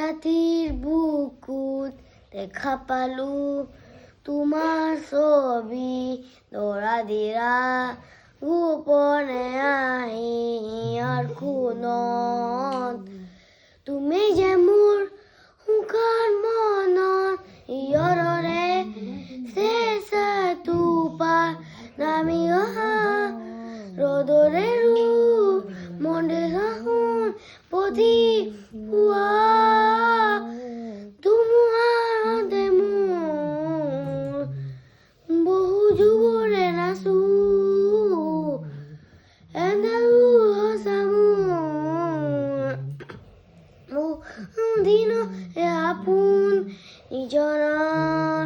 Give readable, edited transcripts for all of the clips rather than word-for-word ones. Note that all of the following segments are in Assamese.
ৰাতিৰ বুকুত দেখা পালো তোমাৰ ছবি দৰা দিৰা গোপনে আহি ইয়াৰ কোণত তুমি যে মোৰ শুকান মনত ইয়ৰৰে চেঁচা টোপাল নামি অহা ৰ'দৰে ৰূপ মন্দিৰ পথি পুৱা ধুমুহাতে মোৰ বহু যুগৰে নাচো এন্ধাৰো সঁচা মোৰ দিন আপোন নিজনৰ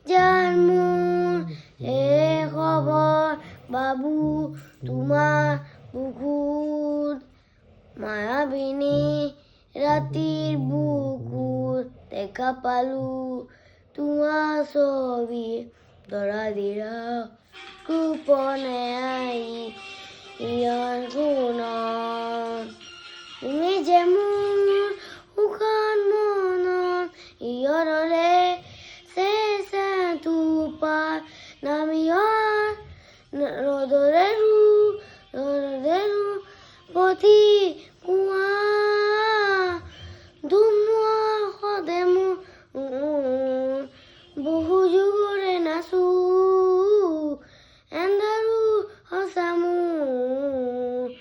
যাৰ মোৰ খবৰ বাবু তোমাৰ বুকুত মায়াবিনী ৰাতিৰ বুকুত দেখা পালো তোমাৰ ছবি দৰা দিৰা গোপনে আহি ইয়াৰ কোণত তুমি যে মোৰ শুকান মনত ইয়ৰৰে চেঁচা টোপাল নামি ৰ'দৰে পথি পুৱা ধুমুহাতে মোৰ বহু যুগৰে নাচো এন্ধাৰো সঁচা মোৰ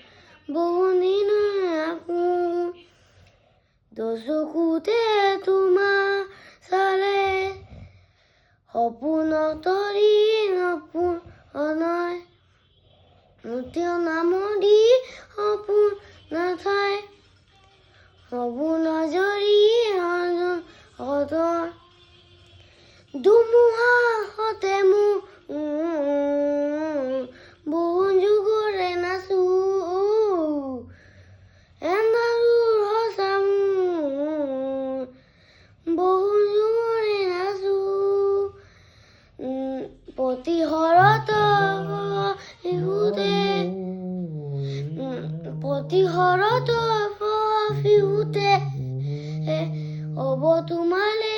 বহু দিনৰে আপোন চকুতে তোমাৰ চালে সপোনক তৰি সপোন অনয় তেওঁ নামৰ দি সপোন নাথায় সপোন জৰি সদৰ ধুমুহা সতে মোৰ বহু যুগৰে নাচো এন্ধাৰো সঁচা মোৰ বহু যুগৰে নাচো প্ৰতি শৰৎ বিহুতে হ'ব তোমালে